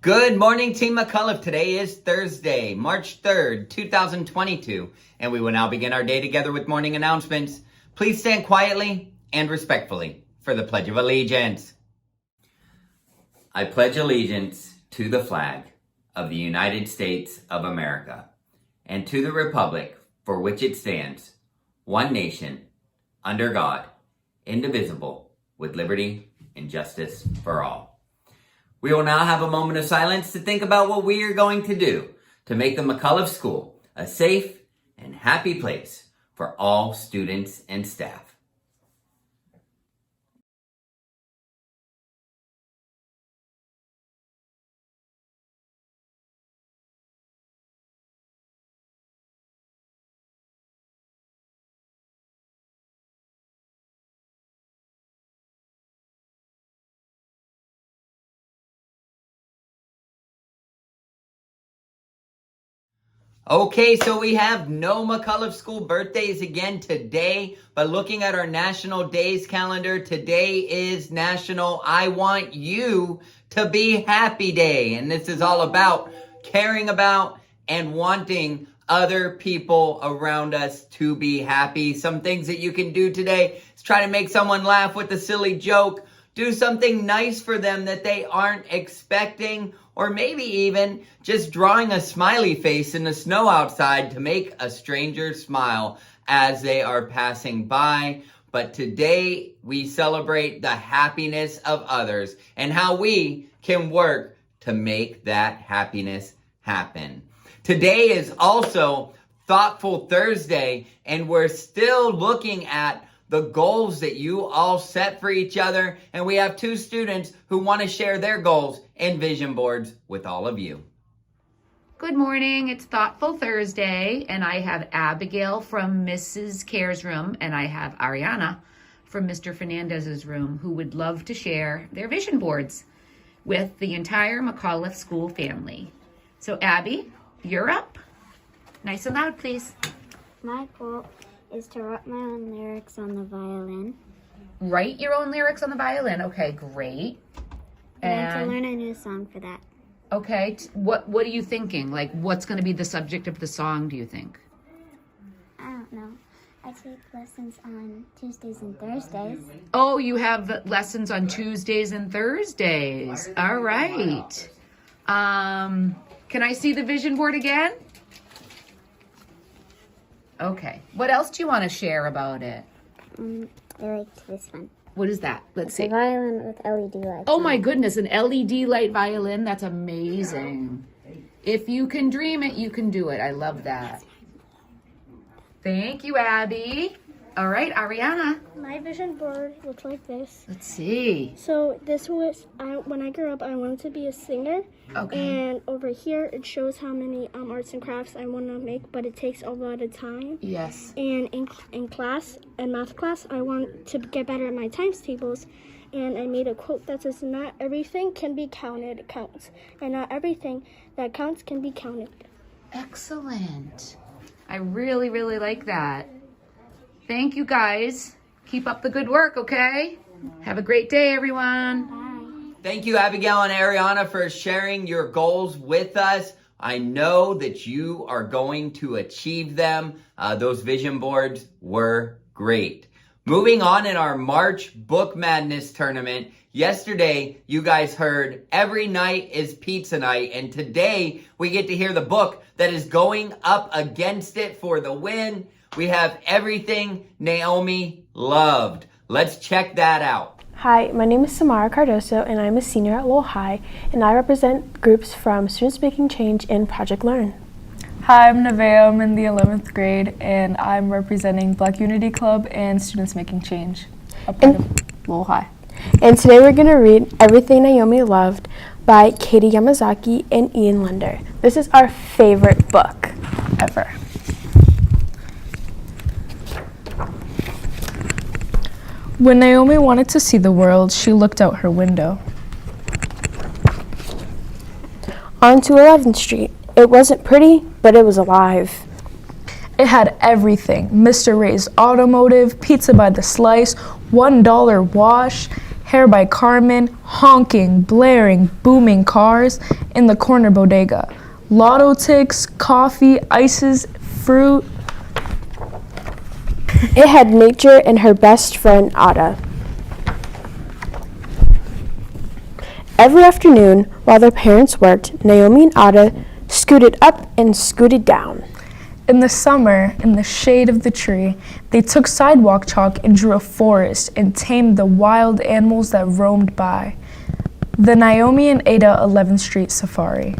Good morning, Team McAuliffe. Today is Thursday, March 3rd, 2022, and we will now begin our day together with morning announcements. Please stand quietly and respectfully for the Pledge of Allegiance. I pledge allegiance to the flag of the United States of America and to the republic for which it stands, one nation, under God, indivisible, with liberty and justice for all. We will now have a moment of silence to think about what we are going to do to make the McAuliffe School a safe and happy place for all students and staff. Okay, so we have no McAuliffe School birthdays again today, but looking at our National Days calendar, today is National I Want You to Be Happy Day. And this is all about caring about and wanting other people around us to be happy. Some things that you can do today is try to make someone laugh with a silly joke. Do something nice for them that they aren't expecting, or maybe even just drawing a smiley face in the snow outside to make a stranger smile as they are passing by. But today we celebrate the happiness of others and how we can work to make that happiness happen. Today is also Thoughtful Thursday, and we're still looking at the goals that you all set for each other. And we have two students who want to share their goals and vision boards with all of you. Good morning, it's Thoughtful Thursday, and I have Abigail from Mrs. Care's room, and I have Ariana from Mr. Fernandez's room, who would love to share their vision boards with the entire McAuliffe School family. So Abby, you're up. Nice and loud, please. My goal is to write my own lyrics on the violin. Write your own lyrics on the violin. Okay, great. And to learn a new song for that. Okay, what are you thinking? Like, what's going to be the subject of the song, do you think? I don't know. I take lessons on Tuesdays and Thursdays. Oh, you have lessons on Tuesdays and Thursdays. All right. Can I see the vision board again? Okay. What else do you want to share about it? I liked this one. What is that? Let's see. A violin with LED lights. Oh my goodness, an LED light violin. That's amazing. If you can dream it, you can do it. I love that. Thank you, Abby. All right, Ariana. My vision board looks like this. Let's see. So this was, when I grew up, I wanted to be a singer. Okay. And over here, it shows how many arts and crafts I want to make, but it takes a lot of time. Yes. And in class, in math class, I want to get better at my times tables. And I made a quote that says, "Not everything can be counted counts, and not everything that counts can be counted." Excellent. I really, really like that. Thank you, guys. Keep up the good work, okay? Have a great day, everyone. Bye. Thank you, Abigail and Ariana, for sharing your goals with us. I know that you are going to achieve them. Those vision boards were great. Moving on in our March Book Madness tournament, yesterday you guys heard Every Night is Pizza Night, and today we get to hear the book that is going up against it for the win. We have Everything Naomi Loved. Let's check that out. Hi, my name is Samara Cardoso, and I'm a senior at Lowell High, and I represent groups from Students Making Change and Project Learn. Hi, I'm Nevaeh. I'm in the 11th grade, and I'm representing Black Unity Club and Students Making Change, a part of Lowell High. And today we're going to read Everything Naomi Loved by Katie Yamazaki and Ian Lunder. This is our favorite book ever. When Naomi wanted to see the world, she looked out her window. On to 11th Street. It wasn't pretty, but it was alive. It had everything. Mr. Ray's Automotive, pizza by the slice, $1 wash, Hair by Carmen, honking, blaring, booming cars in the corner bodega. Lotto ticks, coffee, ices, fruit. It had nature and her best friend, Ada. Every afternoon, while their parents worked, Naomi and Ada scooted up and scooted down. In the summer, in the shade of the tree, they took sidewalk chalk and drew a forest and tamed the wild animals that roamed by. The Naomi and Ada 11th Street Safari.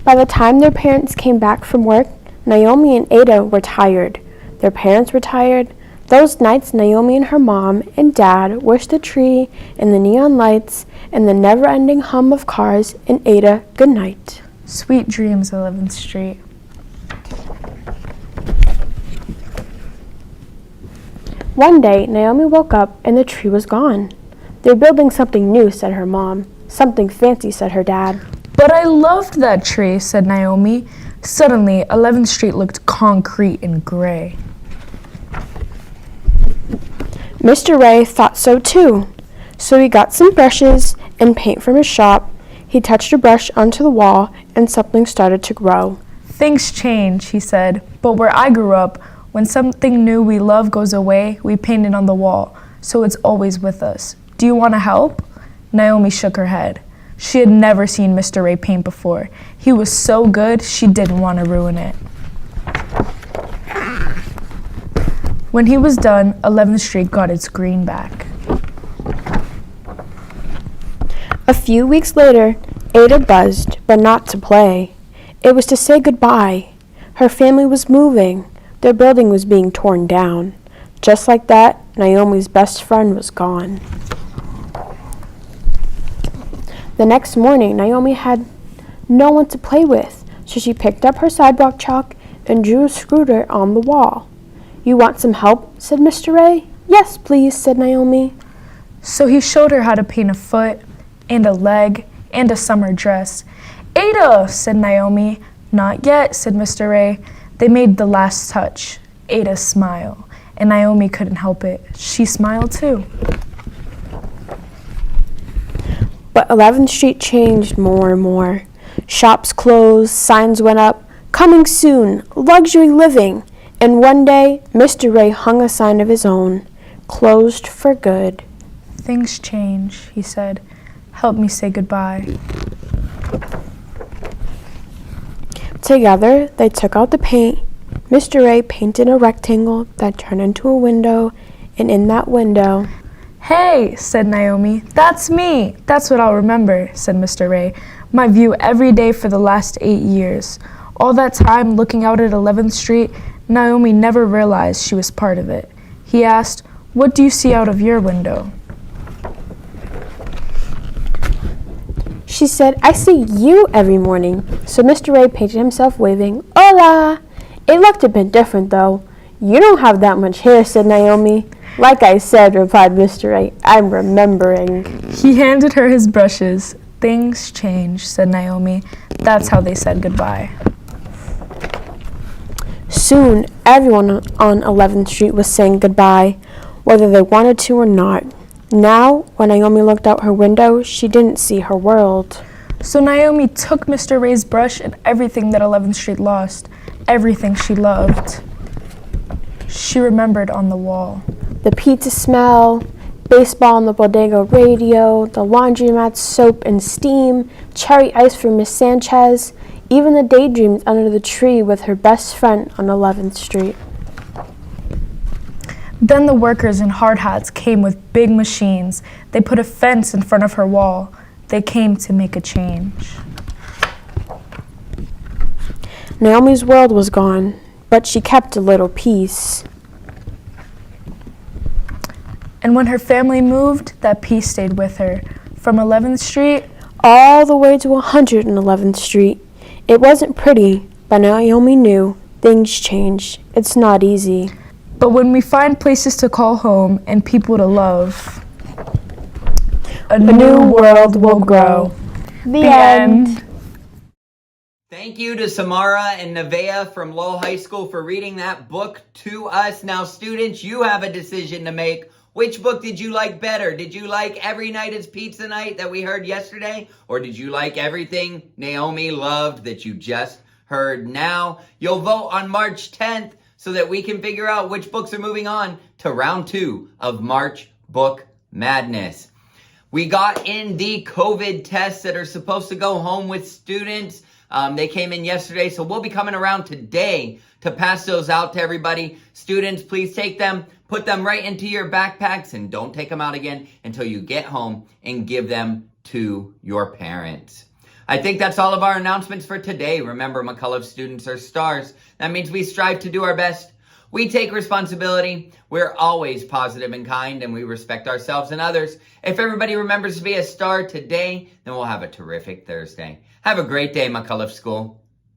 By the time their parents came back from work, Naomi and Ada were tired. Their parents were tired. Those nights, Naomi and her mom and dad wished the tree and the neon lights and the never-ending hum of cars and Ada good night. Sweet dreams, 11th Street. One day, Naomi woke up and the tree was gone. They're building something new, said her mom. Something fancy, said her dad. But I loved that tree, said Naomi. Suddenly, 11th Street looked concrete and gray. Mr. Ray thought so too. So he got some brushes and paint from his shop. He touched a brush onto the wall and something started to grow. Things change, he said, but where I grew up, when something new we love goes away, we paint it on the wall, so it's always with us. Do you want to help? Naomi shook her head. She had never seen Mr. Ray paint before. He was so good, she didn't want to ruin it. When he was done, 11th Street got its green back. A few weeks later, Ada buzzed, but not to play. It was to say goodbye. Her family was moving. Their building was being torn down. Just like that, Naomi's best friend was gone. The next morning, Naomi had no one to play with, so she picked up her sidewalk chalk and drew a scooter on the wall. You want some help? Said Mr. Ray. Yes, please, said Naomi. So he showed her how to paint a foot, and a leg, and a summer dress. Ada, said Naomi. Not yet, said Mr. Ray. They made the last touch. Ada smiled, and Naomi couldn't help it. She smiled too. But 11th Street changed more and more. Shops closed, signs went up, coming soon, luxury living. And one day, Mr. Ray hung a sign of his own, closed for good. Things change, he said. Help me say goodbye. Together, they took out the paint. Mr. Ray painted a rectangle that turned into a window, and in that window... Hey, said Naomi, that's me. That's what I'll remember, said Mr. Ray. My view every day for the last 8 years. All that time looking out at 11th Street, Naomi never realized she was part of it. He asked, what do you see out of your window? She said, I see you every morning. So Mr. Ray painted himself waving, Hola! It looked a bit different though. You don't have that much hair, said Naomi. Like I said, replied Mr. Ray, I'm remembering. He handed her his brushes. Things change, said Naomi. That's how they said goodbye. Soon, everyone on 11th Street was saying goodbye, whether they wanted to or not. Now, when Naomi looked out her window, she didn't see her world. So Naomi took Mr. Ray's brush and everything that 11th Street lost, everything she loved. She remembered on the wall. The pizza smell, baseball on the bodega radio, the laundromat soap and steam, cherry ice from Miss Sanchez, even the daydreams under the tree with her best friend on 11th Street. Then the workers in hard hats came with big machines. They put a fence in front of her wall. They came to make a change. Naomi's world was gone, but she kept a little peace. And when her family moved, that peace stayed with her. From 11th Street, all the way to 111th Street. It wasn't pretty, but Naomi knew things change. It's not easy. But when we find places to call home and people to love, a new world will grow. The end. Thank you to Samara and Nevaeh from Lowell High School for reading that book to us. Now, students, you have a decision to make. Which book did you like better? Did you like Every Night is Pizza Night that we heard yesterday? Or did you like everything Naomi loved that you just heard now? You'll vote on March 10th so that we can figure out which books are moving on to round 2 of March Book Madness. We got in the COVID tests that are supposed to go home with students. They came in yesterday, so we'll be coming around today to pass those out to everybody. Students, please take them, put them right into your backpacks, and don't take them out again until you get home and give them to your parents. I think that's all of our announcements for today. Remember, McAuliffe students are stars. That means we strive to do our best. We take responsibility. We're always positive and kind, and we respect ourselves and others. If everybody remembers to be a star today, then we'll have a terrific Thursday. Have a great day, McAuliffe School.